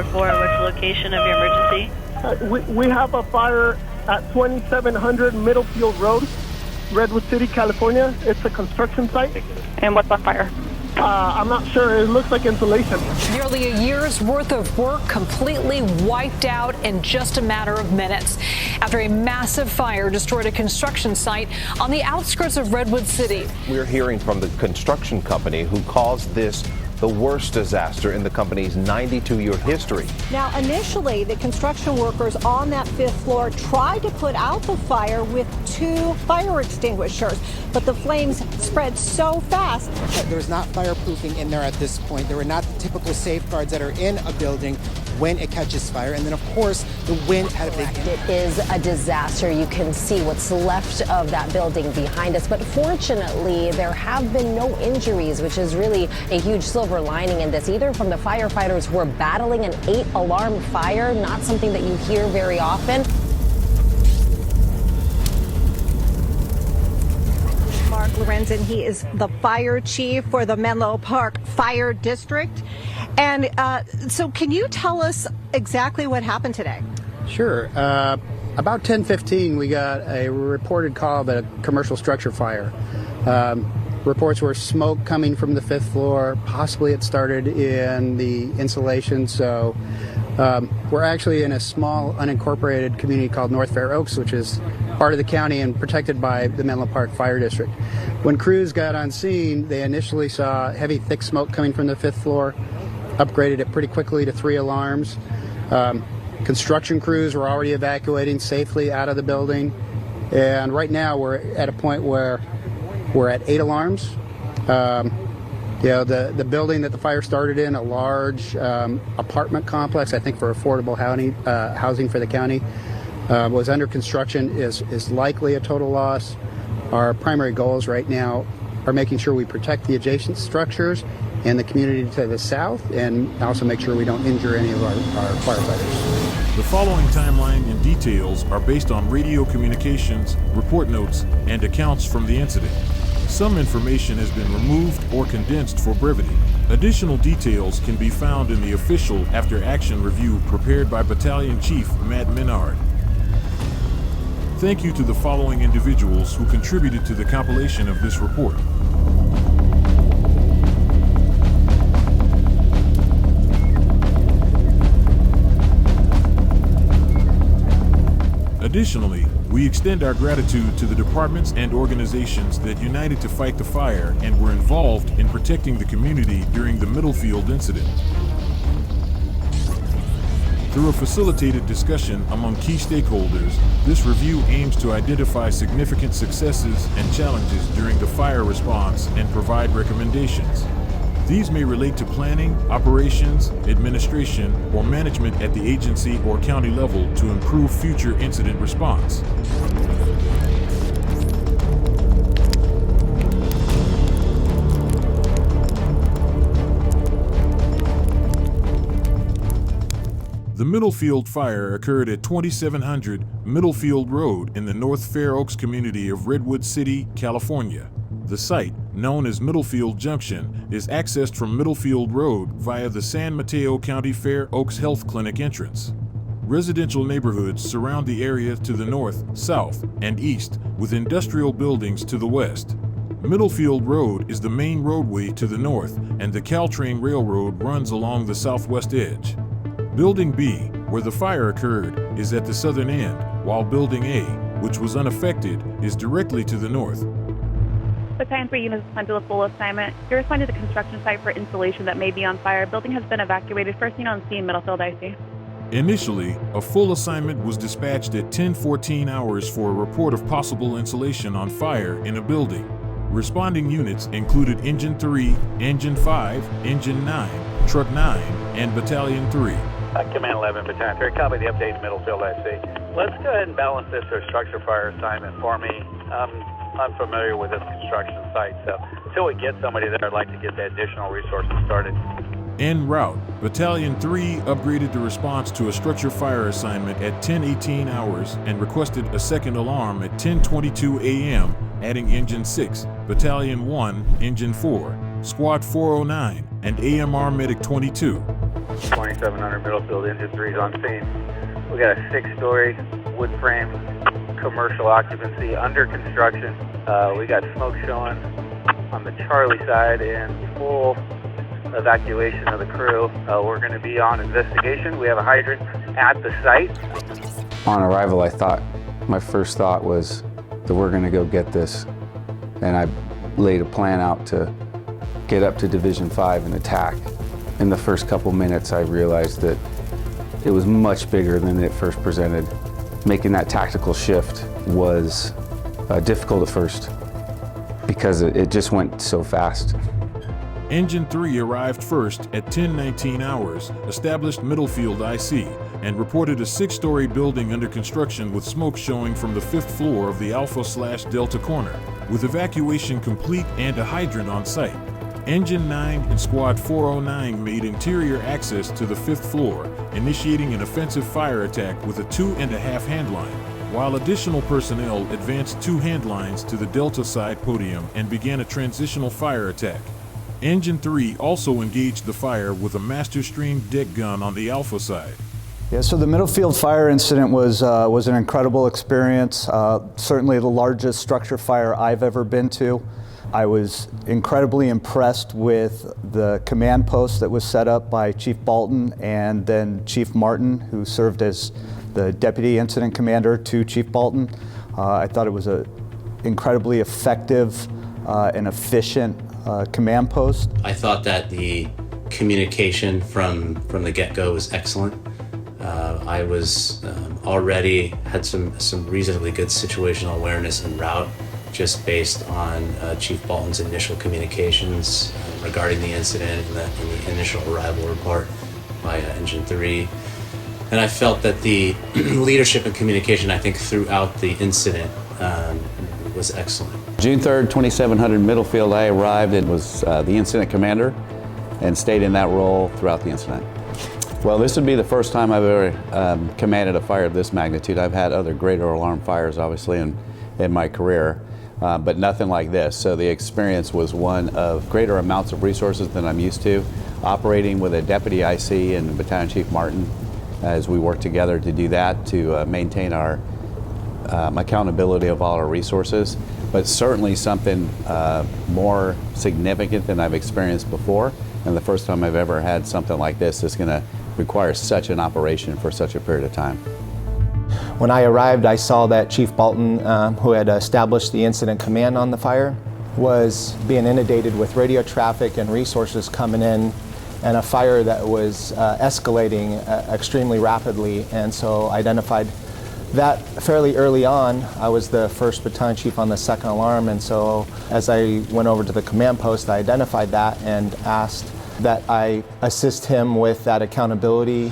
444. What's the location of your emergency? We have a fire at 2700 Middlefield Road, Redwood City, California. It's a construction site. And what's on fire? I'm not sure. It looks like insulation. Nearly a year's worth of work completely wiped out in just a matter of minutes after a massive fire destroyed a construction site on the outskirts of Redwood City. We're hearing from the construction company who calls this the worst disaster in the company's 92-year history. Now, initially, the construction workers on that 5th floor tried to put out the fire with 2 fire extinguishers, but the flames spread so fast. There's not fireproofing in there at this point. There are not the typical safeguards that are in a building when it catches fire. And then, of course, the wind had a big impact. It is a disaster. You can see what's left of that building behind us. But fortunately, there have been no injuries, which is really a huge silver lining in this, either from the firefighters who are battling an 8-alarm fire, not something that you hear very often. Mark Lorenzen, he is the fire chief for the Menlo Park Fire District. And so can you tell us exactly what happened today? Sure. About 10:15, we got a reported call about a commercial structure fire. Reports were smoke coming from the 5th floor. Possibly it started in the insulation. So we're actually in a small unincorporated community called North Fair Oaks, which is part of the county and protected by the Menlo Park Fire District. When crews got on scene, they initially saw heavy, thick smoke coming from the 5th floor, upgraded it pretty quickly to 3 alarms. Construction crews were already evacuating safely out of the building. And right now we're at a point where we're at 8 alarms. The building that the fire started in, a large apartment complex, I think for affordable housing for the county, was under construction, is likely a total loss. Our primary goals right now are making sure we protect the adjacent structures and the community to the south, and also make sure we don't injure any of our firefighters. The following timeline and details are based on radio communications, report notes, and accounts from the incident. Some information has been removed or condensed for brevity. Additional details can be found in the official after-action review prepared by Battalion Chief Matt Menard. Thank you to the following individuals who contributed to the compilation of this report. Additionally, we extend our gratitude to the departments and organizations that united to fight the fire and were involved in protecting the community during the Middlefield incident. Through a facilitated discussion among key stakeholders, this review aims to identify significant successes and challenges during the fire response and provide recommendations. These may relate to planning, operations, administration, or management at the agency or county level to improve future incident response. The Middlefield fire occurred at 2700 Middlefield Road in the North Fair Oaks community of Redwood City, California. The site, known as Middlefield Junction, is accessed from Middlefield Road via the San Mateo County Fair Oaks Health Clinic entrance. Residential neighborhoods surround the area to the north, south, and east, with industrial buildings to the west. Middlefield Road is the main roadway to the north, and the Caltrain Railroad runs along the southwest edge. Building B, where the fire occurred, is at the southern end, while Building A, which was unaffected, is directly to the north. Battalion 3 units assigned to the full assignment. You're assigned to the construction site for installation that may be on fire. Building has been evacuated. First seen on scene, Middlefield IC. Initially, a full assignment was dispatched at 10:14 hours for a report of possible insulation on fire in a building. Responding units included Engine 3, Engine 5, Engine 9, Truck 9, and Battalion 3. Command 11, Battalion 3, copy the update to Middlefield IC. Let's go ahead and balance this to a structure fire assignment for me. I'm familiar with this construction site, so until we get somebody there, I'd like to get the additional resources started. En route, Battalion 3 upgraded the response to a structure fire assignment at 10:18 hours and requested a second alarm at 10:22 a.m., adding Engine 6, Battalion 1, Engine 4, Squad 409, and AMR Medic 22. 2700 Middlefield, engine 3's on scene. We got a 6-story wood frame commercial occupancy under construction. We got smoke showing on the Charlie side and full evacuation of the crew. We're going to be on investigation. We have a hydrant at the site. On arrival, my first thought was that we're going to go get this. And I laid a plan out to get up to Division 5 and attack. In the first couple minutes, I realized that it was much bigger than it first presented. Making that tactical shift was difficult at first because it just went so fast. Engine 3 arrived first at 10:19 hours, established Middlefield IC, and reported a 6-story building under construction with smoke showing from the 5th floor of the Alpha/Delta corner, with evacuation complete and a hydrant on site. Engine 9 and Squad 409 made interior access to the 5th floor, initiating an offensive fire attack with a 2.5 hand line, while additional personnel advanced 2 hand lines to the Delta side podium and began a transitional fire attack. Engine 3 also engaged the fire with a Master Stream deck gun on the Alpha side. Yeah, so the Middlefield fire incident was an incredible experience, certainly the largest structure fire I've ever been to. I was incredibly impressed with the command post that was set up by Chief Bolton and then Chief Martin, who served as the Deputy Incident Commander to Chief Bolton. I thought it was an incredibly effective and efficient command post. I thought that the communication from the get-go was excellent. I was already had some reasonably good situational awareness en route, just based on Chief Bolton's initial communications regarding the incident and the initial arrival report by Engine 3. And I felt that the leadership and communication, I think, throughout the incident was excellent. June 3rd, 2700 Middlefield, I arrived and was the incident commander and stayed in that role throughout the incident. Well, this would be the first time I've ever commanded a fire of this magnitude. I've had other greater alarm fires, obviously, in my career, but nothing like this. So the experience was one of greater amounts of resources than I'm used to, operating with a Deputy IC and Battalion Chief Martin as we work together to do that, to maintain our accountability of all our resources, but certainly something more significant than I've experienced before, and the first time I've ever had something like this that's going to require such an operation for such a period of time. When I arrived, I saw that Chief Bolton, who had established the incident command on the fire, was being inundated with radio traffic and resources coming in, and a fire that was escalating extremely rapidly, and so identified that fairly early on. I was the first battalion chief on the second alarm, and so as I went over to the command post, I identified that and asked that I assist him with that accountability.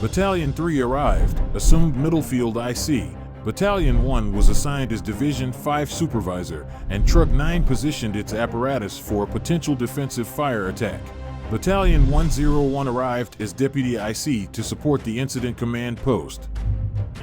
Battalion 3 arrived, assumed Middlefield IC. Battalion 1 was assigned as Division 5 supervisor, and Truck 9 positioned its apparatus for a potential defensive fire attack. Battalion 101 arrived as Deputy IC to support the incident command post.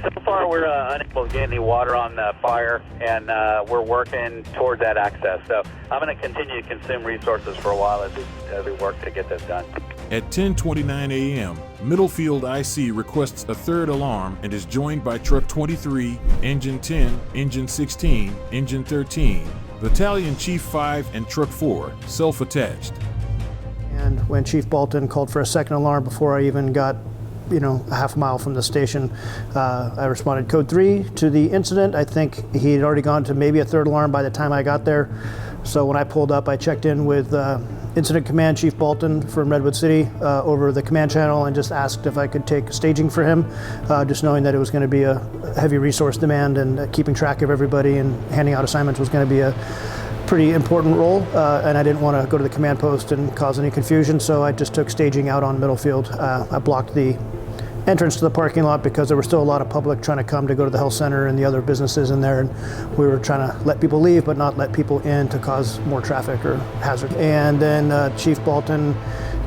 So far, we're unable to get any water on the fire, and we're working toward that access. So I'm going to continue to consume resources for a while as we work to get this done. At 10:29 a.m., Middlefield IC requests a third alarm and is joined by Truck 23, Engine 10, Engine 16, Engine 13, Battalion Chief 5, and Truck 4, self-attached. And when Chief Bolton called for a second alarm before I even got a half mile from the station, I responded code 3 to the incident. I think he had already gone to maybe a third alarm by the time I got there. So when I pulled up, I checked in with Incident Command Chief Bolton from Redwood City over the command channel and just asked if I could take staging for him, just knowing that it was going to be a heavy resource demand, and keeping track of everybody and handing out assignments was going to be a pretty important role, and I didn't want to go to the command post and cause any confusion, so I just took staging out on Middlefield. I blocked the entrance to the parking lot because there was still a lot of public trying to come to go to the health center and the other businesses in there, and we were trying to let people leave but not let people in to cause more traffic or hazard. And then Chief Bolton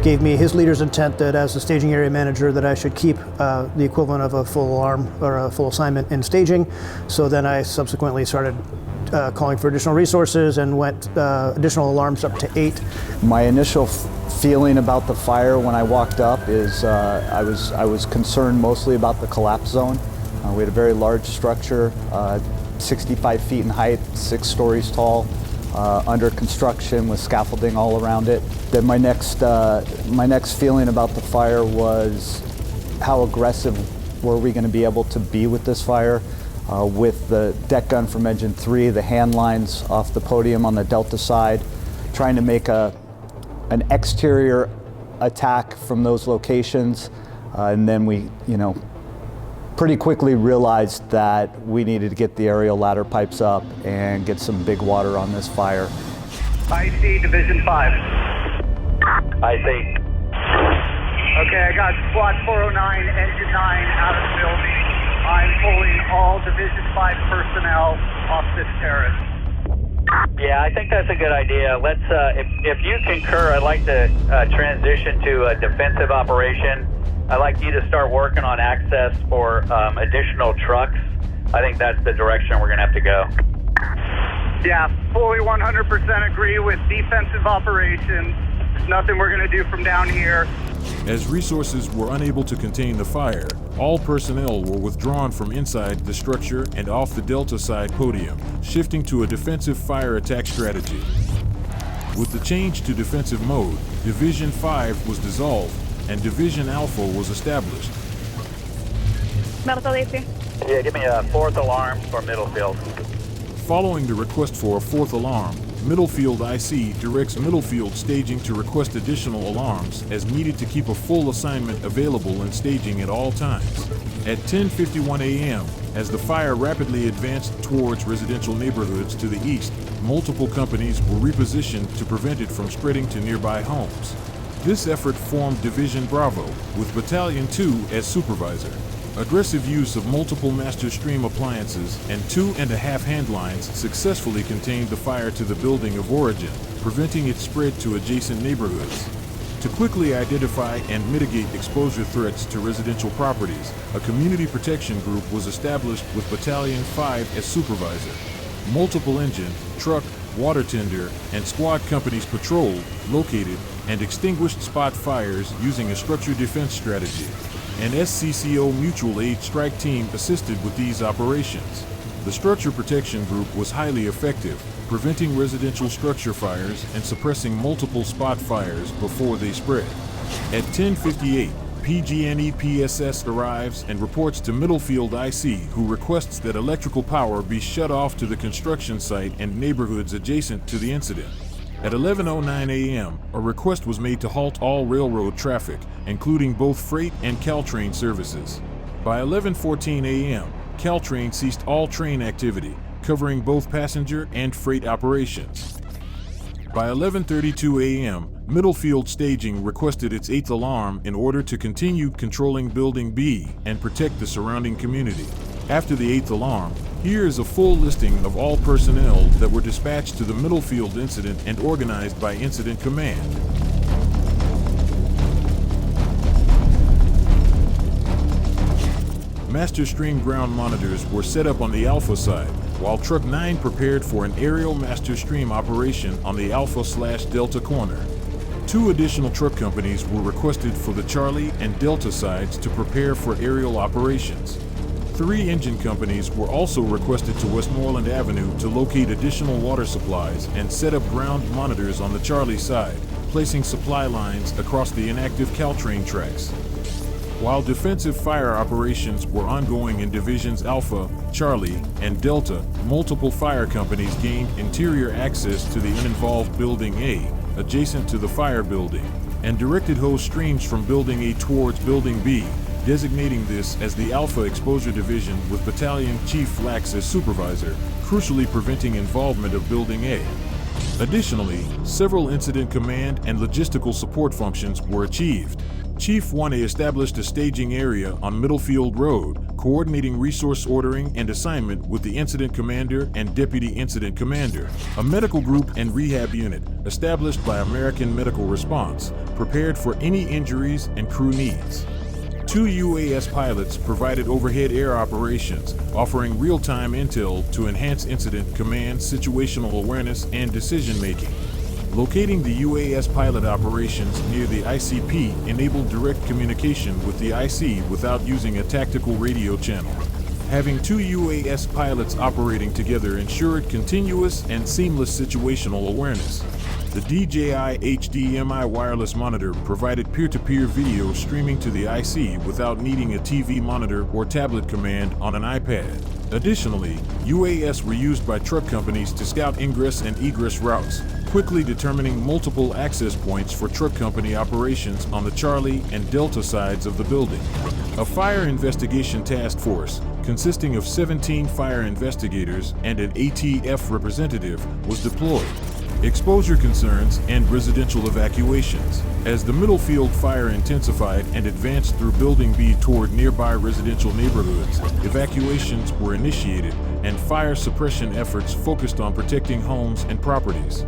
gave me his leader's intent that as the staging area manager that I should keep the equivalent of a full alarm or a full assignment in staging. So then I subsequently started calling for additional resources and went additional alarms up to 8. My initial feeling about the fire when I walked up is I was concerned mostly about the collapse zone. We had a very large structure, 65 feet in height, 6 stories tall, under construction with scaffolding all around it. Then my next feeling about the fire was how aggressive were we going to be able to be with this fire. With the deck gun from engine 3, the hand lines off the podium on the Delta side, trying to make an exterior attack from those locations, and then we, pretty quickly realized that we needed to get the aerial ladder pipes up and get some big water on this fire. IC Division 5. I see. Okay, I got Squad 409, Engine 9 out of the building. I'm pulling all Division 5 personnel off this terrace. Yeah, I think that's a good idea. Let's, if you concur, I'd like to transition to a defensive operation. I'd like you to start working on access for additional trucks. I think that's the direction we're going to have to go. Yeah, fully 100% agree with defensive operations. There's nothing we're going to do from down here. As resources were unable to contain the fire, all personnel were withdrawn from inside the structure and off the Delta side podium, shifting to a defensive fire attack strategy. With the change to defensive mode, Division 5 was dissolved and Division Alpha was established. Middlefield AC. Yeah, give me a 4th alarm for Middlefield. Following the request for a 4th alarm, Middlefield IC directs Middlefield staging to request additional alarms as needed to keep a full assignment available and staging at all times. At 10:51 a.m., as the fire rapidly advanced towards residential neighborhoods to the east, multiple companies were repositioned to prevent it from spreading to nearby homes. This effort formed Division Bravo, with Battalion 2 as supervisor. Aggressive use of multiple master stream appliances and 2.5 hand lines successfully contained the fire to the building of origin, preventing its spread to adjacent neighborhoods. To quickly identify and mitigate exposure threats to residential properties, a community protection group was established with Battalion 5 as supervisor. Multiple engine, truck, water tender, and squad companies patrolled, located, and extinguished spot fires using a structured defense strategy. An SCCO mutual aid strike team assisted with these operations. The structure protection group was highly effective, preventing residential structure fires and suppressing multiple spot fires before they spread. At 10:58, PG&E PSS arrives and reports to Middlefield IC, who requests that electrical power be shut off to the construction site and neighborhoods adjacent to the incident. At 11:09 a.m., a request was made to halt all railroad traffic, including both freight and Caltrain services. By 11:14 a.m., Caltrain ceased all train activity, covering both passenger and freight operations. By 11:32 a.m., Middlefield Staging requested its 8th alarm in order to continue controlling Building B and protect the surrounding community. After the 8th alarm, here is a full listing of all personnel that were dispatched to the Middlefield incident and organized by Incident Command. Master Stream ground monitors were set up on the Alpha side, while Truck 9 prepared for an aerial Master Stream operation on the Alpha/Delta corner. 2 additional truck companies were requested for the Charlie and Delta sides to prepare for aerial operations. 3 engine companies were also requested to Westmoreland Avenue to locate additional water supplies and set up ground monitors on the Charlie side, placing supply lines across the inactive Caltrain tracks. While defensive fire operations were ongoing in Divisions Alpha, Charlie, and Delta, multiple fire companies gained interior access to the uninvolved Building A, adjacent to the fire building, and directed hose streams from Building A towards Building B, designating this as the Alpha Exposure Division with Battalion Chief Flax as supervisor, crucially preventing involvement of Building A. Additionally, several incident command and logistical support functions were achieved. Chief 1A established a staging area on Middlefield Road, coordinating resource ordering and assignment with the incident commander and deputy incident commander. A medical group and rehab unit, established by American Medical Response, prepared for any injuries and crew needs. 2 UAS pilots provided overhead air operations, offering real-time intel to enhance incident command, situational awareness, and decision-making. Locating the UAS pilot operations near the ICP enabled direct communication with the IC without using a tactical radio channel. Having 2 UAS pilots operating together ensured continuous and seamless situational awareness. The DJI HDMI wireless monitor provided peer-to-peer video streaming to the IC without needing a TV monitor or tablet command on an iPad. Additionally, UAS were used by truck companies to scout ingress and egress routes, quickly determining multiple access points for truck company operations on the Charlie and Delta sides of the building. A fire investigation task force, consisting of 17 fire investigators and an ATF representative, was deployed. Exposure concerns and residential evacuations. As the Middlefield fire intensified and advanced through Building B toward nearby residential neighborhoods, evacuations were initiated and fire suppression efforts focused on protecting homes and properties.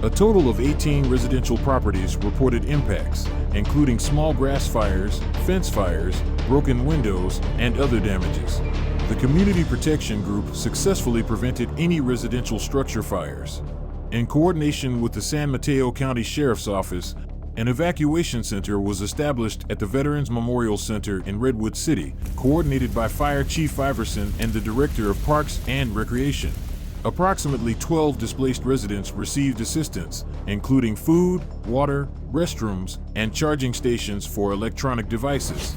A total of 18 residential properties reported impacts, including small grass fires, fence fires, broken windows, and other damages. The Community Protection Group successfully prevented any residential structure fires. In coordination with the San Mateo County Sheriff's Office, an evacuation center was established at the Veterans Memorial Center in Redwood City, coordinated by Fire Chief Iverson and the Director of Parks and Recreation. Approximately 12 displaced residents received assistance, including food, water, restrooms, and charging stations for electronic devices.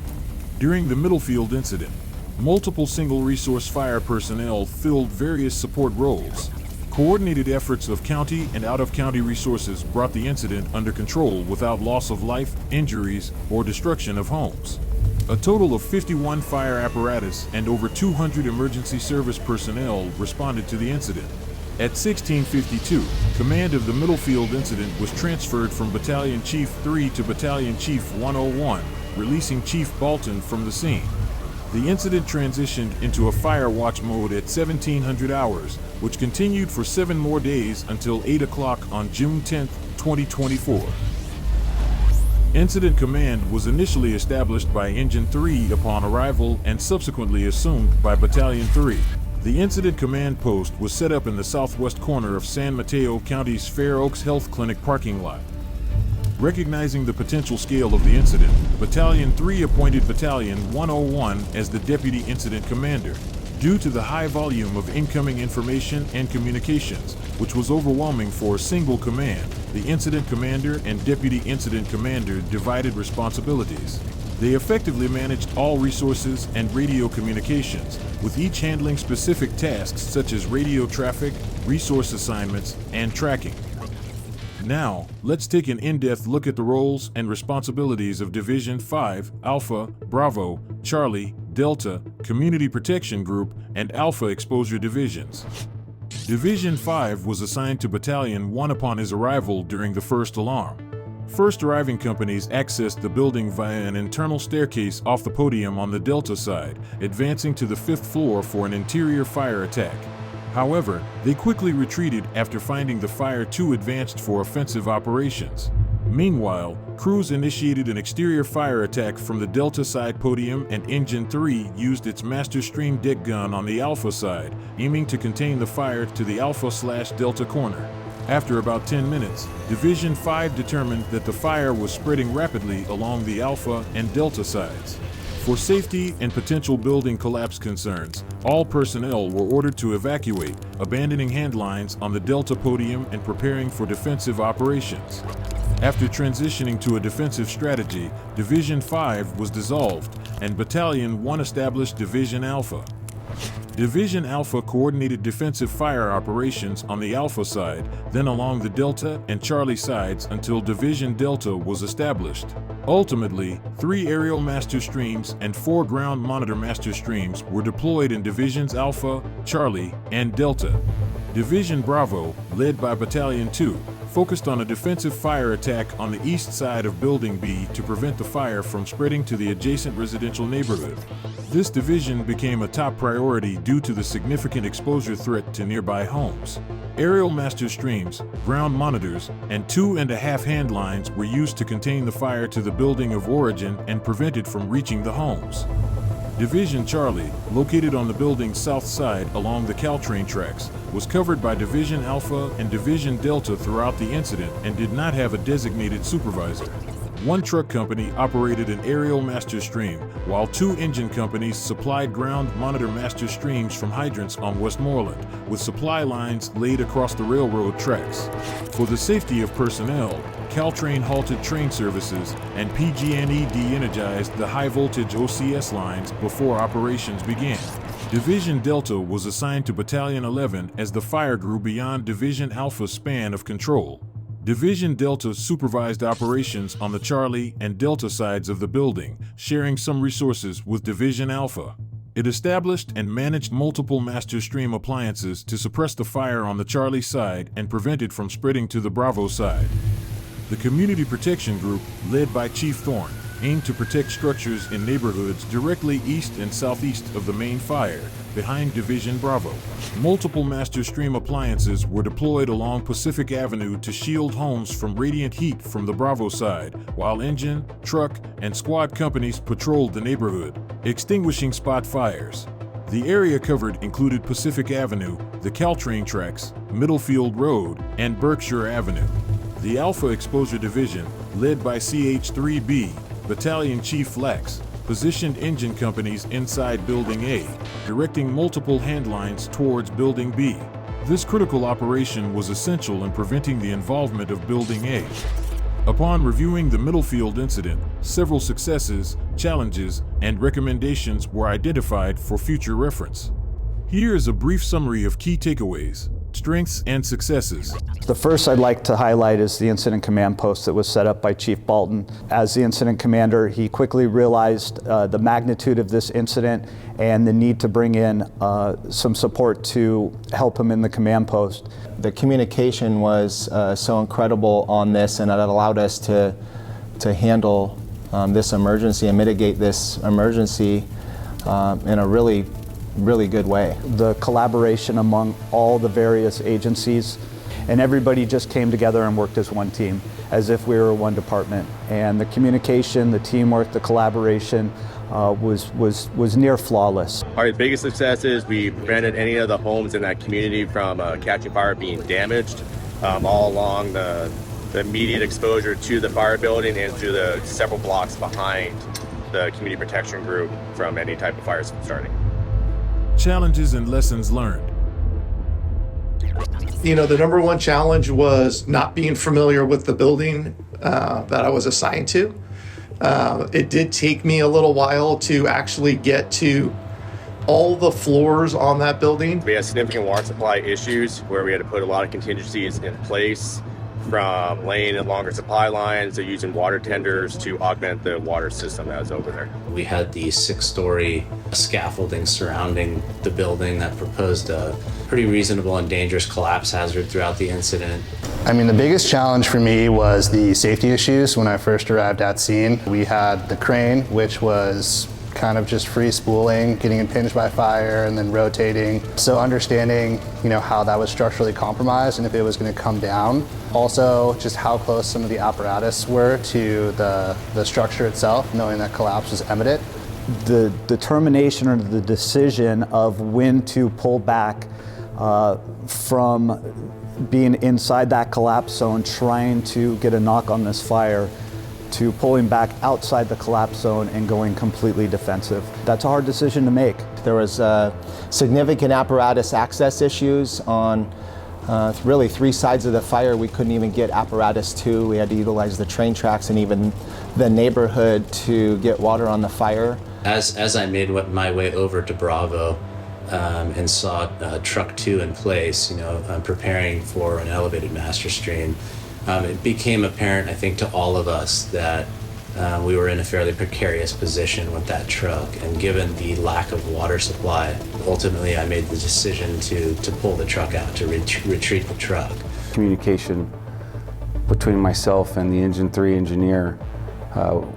During the Middlefield incident, multiple single-resource fire personnel filled various support roles. Coordinated efforts of county and out-of-county resources brought the incident under control without loss of life, injuries, or destruction of homes. A total of 51 fire apparatus and over 200 emergency service personnel responded to the incident. At 1652, command of the Middlefield incident was transferred from Battalion Chief 3 to Battalion Chief 101, releasing Chief Bolton from the scene. The incident transitioned into a fire watch mode at 1700 hours, which continued for 7 more days until 8 o'clock on June 10, 2024. Incident command was initially established by Engine 3 upon arrival and subsequently assumed by Battalion 3. The incident command post was set up in the southwest corner of San Mateo County's Fair Oaks Health Clinic parking lot. Recognizing the potential scale of the incident, Battalion 3 appointed Battalion 101 as the Deputy Incident Commander. Due to the high volume of incoming information and communications, which was overwhelming for a single command, the Incident Commander and Deputy Incident Commander divided responsibilities. They effectively managed all resources and radio communications, with each handling specific tasks such as radio traffic, resource assignments, and tracking. Now, let's take an in-depth look at the roles and responsibilities of Division 5, Alpha, Bravo, Charlie, Delta, Community Protection Group, and Alpha Exposure Divisions. Division 5 was assigned to Battalion 1 upon his arrival during the first alarm. First arriving companies accessed the building via an internal staircase off the podium on the Delta side, advancing to the 5th floor for an interior fire attack. However, they quickly retreated after finding the fire too advanced for offensive operations. Meanwhile, crews initiated an exterior fire attack from the Delta side podium, and Engine 3 used its Master Stream deck gun on the Alpha side, aiming to contain the fire to the Alpha/Delta corner. After about 10 minutes, Division 5 determined that the fire was spreading rapidly along the Alpha and Delta sides. For safety and potential building collapse concerns, all personnel were ordered to evacuate, abandoning handlines on the Delta podium and preparing for defensive operations. After transitioning to a defensive strategy, Division 5 was dissolved, and Battalion 1 established Division Alpha. Division Alpha coordinated defensive fire operations on the Alpha side, then along the Delta and Charlie sides until Division Delta was established. Ultimately, 3 aerial master streams and 4 ground monitor master streams were deployed in Divisions Alpha, Charlie, and Delta. Division Bravo, led by Battalion 2, focused on a defensive fire attack on the east side of Building B to prevent the fire from spreading to the adjacent residential neighborhood. This division became a top priority due to the significant exposure threat to nearby homes. Aerial master streams, ground monitors, and 2.5 hand lines were used to contain the fire to the building of origin and prevent it from reaching the homes. Division Charlie, located on the building's south side along the Caltrain tracks, was covered by Division Alpha and Division Delta throughout the incident and did not have a designated supervisor. One truck company operated an aerial master stream, while 2 engine companies supplied ground monitor master streams from hydrants on Westmoreland, with supply lines laid across the railroad tracks. For the safety of personnel, Caltrain halted train services and PG&E de-energized the high-voltage OCS lines before operations began. Division Delta was assigned to Battalion 11 as the fire grew beyond Division Alpha's span of control. Division Delta supervised operations on the Charlie and Delta sides of the building, sharing some resources with Division Alpha. It established and managed multiple master stream appliances to suppress the fire on the Charlie side and prevent it from spreading to the Bravo side. The Community Protection Group, led by Chief Thorne, aimed to protect structures in neighborhoods directly east and southeast of the main fire, behind Division Bravo. Multiple master stream appliances were deployed along Pacific Avenue to shield homes from radiant heat from the Bravo side, while engine, truck, and squad companies patrolled the neighborhood, extinguishing spot fires. The area covered included Pacific Avenue, the Caltrain tracks, Middlefield Road, and Berkshire Avenue. The Alpha Exposure Division, led by CH-3B, Battalion Chief Lax, positioned engine companies inside Building A, directing multiple handlines towards Building B. This critical operation was essential in preventing the involvement of Building A. Upon reviewing the Middlefield incident, several successes, challenges, and recommendations were identified for future reference. Here is a brief summary of key takeaways, strengths, and successes. The first I'd like to highlight is the incident command post that was set up by Chief Bolton. As the incident commander, he quickly realized the magnitude of this incident and the need to bring in some support to help him in the command post. The communication was so incredible on this, and it allowed us to handle this emergency and mitigate this emergency in a really good way. The collaboration among all the various agencies, and everybody just came together and worked as one team, as if we were one department. And the communication, the teamwork, the collaboration was near flawless. Our biggest success is we prevented any of the homes in that community from catching fire, being damaged all along the immediate exposure to the fire building and to the several blocks behind the community protection group from any type of fires starting. Challenges and lessons learned. You know, the number one challenge was not being familiar with the building that I was assigned to. It did take me a little while to actually get to all the floors on that building. We had significant water supply issues where we had to put a lot of contingencies in place, from laying in longer supply lines to using water tenders to augment the water system that was over there. We had the 6-story scaffolding surrounding the building that proposed a pretty reasonable and dangerous collapse hazard throughout the incident. I mean, the biggest challenge for me was the safety issues when I first arrived at scene. We had the crane, which was kind of just free spooling, getting impinged by fire and then rotating. So understanding, you know, how that was structurally compromised and if it was going to come down. Also, just how close some of the apparatus were to the structure itself, knowing that collapse was imminent. The determination or the decision of when to pull back from being inside that collapse zone, trying to get a knock on this fire, to pulling back outside the collapse zone and going completely defensive. That's a hard decision to make. There was significant apparatus access issues on really 3 sides of the fire. We couldn't even get apparatus to. We had to utilize the train tracks and even the neighborhood to get water on the fire. As I made my way over to Bravo and saw truck 2 in place, preparing for an elevated master stream, it became apparent, I think, to all of us that we were in a fairly precarious position with that truck. And given the lack of water supply, ultimately I made the decision to pull the truck out, to retreat the truck. Communication between myself and the Engine 3 engineer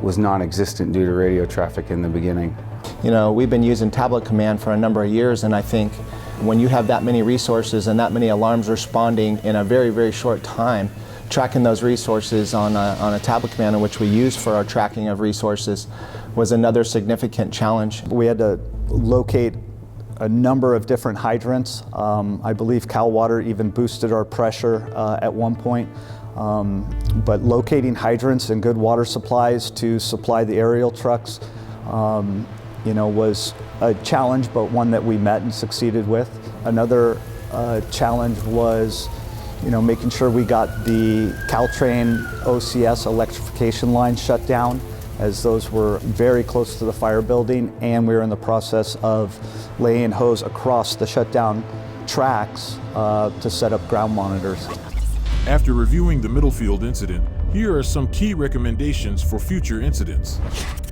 was non-existent due to radio traffic in the beginning. You know, we've been using tablet command for a number of years, and I think when you have that many resources and that many alarms responding in a very, very short time, tracking those resources on a tablet command, in which we use for our tracking of resources, was another significant challenge. We had to locate a number of different hydrants. I believe Cal Water even boosted our pressure at one point. But locating hydrants and good water supplies to supply the aerial trucks, you know, was a challenge, but one that we met and succeeded with. Another challenge was, you know, making sure we got the Caltrain OCS electrification lines shut down, as those were very close to the fire building, and we were in the process of laying hose across the shutdown tracks to set up ground monitors. After reviewing the Middlefield incident, here are some key recommendations for future incidents.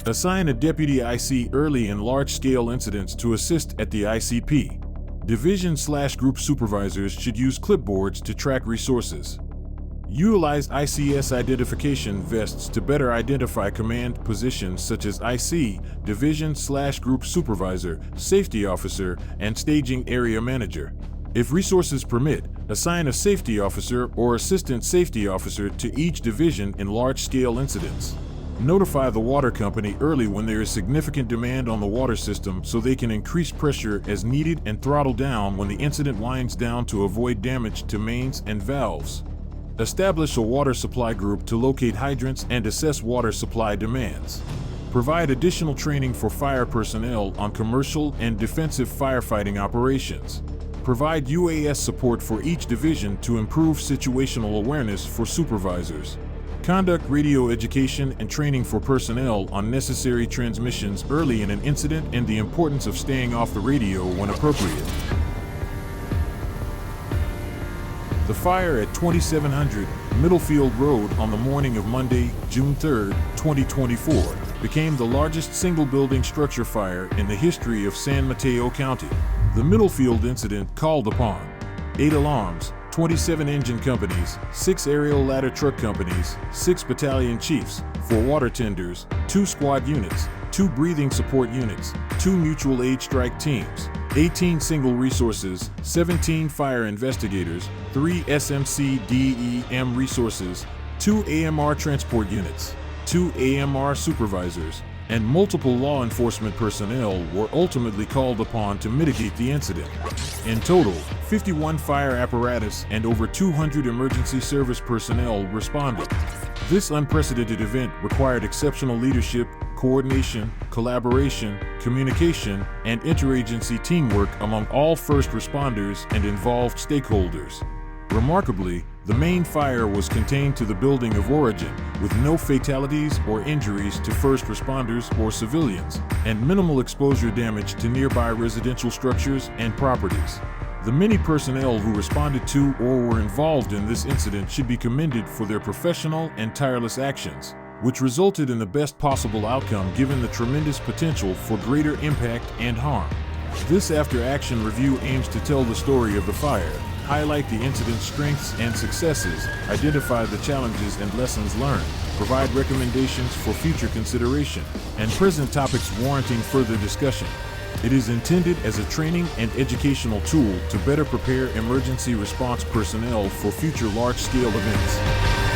Assign a deputy IC early in large-scale incidents to assist at the ICP. Division/group supervisors should use clipboards to track resources. Utilize ICS identification vests to better identify command positions such as IC, Division/group supervisor, safety officer, and staging area manager. If resources permit, assign a safety officer or assistant safety officer to each division in large-scale incidents. Notify the water company early when there is significant demand on the water system so they can increase pressure as needed and throttle down when the incident winds down to avoid damage to mains and valves. Establish a water supply group to locate hydrants and assess water supply demands. Provide additional training for fire personnel on commercial and defensive firefighting operations. Provide UAS support for each division to improve situational awareness for supervisors. Conduct radio education and training for personnel on necessary transmissions early in an incident and the importance of staying off the radio when appropriate. The fire at 2700 Middlefield Road on the morning of Monday, June 3, 2024, became the largest single-building structure fire in the history of San Mateo County. The Middlefield incident called upon 8 alarms, 27 engine companies, 6 aerial ladder truck companies, 6 battalion chiefs, 4 water tenders, 2 squad units, 2 breathing support units, 2 mutual aid strike teams, 18 single resources, 17 fire investigators, 3 SMC DEM resources, 2 AMR transport units, 2 AMR supervisors, and multiple law enforcement personnel were ultimately called upon to mitigate the incident. In total, 51 fire apparatus and over 200 emergency service personnel responded. This unprecedented event required exceptional leadership, coordination, collaboration, communication, and interagency teamwork among all first responders and involved stakeholders. Remarkably, the main fire was contained to the building of origin, with no fatalities or injuries to first responders or civilians, and minimal exposure damage to nearby residential structures and properties. The many personnel who responded to or were involved in this incident should be commended for their professional and tireless actions, which resulted in the best possible outcome given the tremendous potential for greater impact and harm. This after-action review aims to tell the story of the fire, highlight the incident's strengths and successes, identify the challenges and lessons learned, provide recommendations for future consideration, and present topics warranting further discussion. It is intended as a training and educational tool to better prepare emergency response personnel for future large-scale events.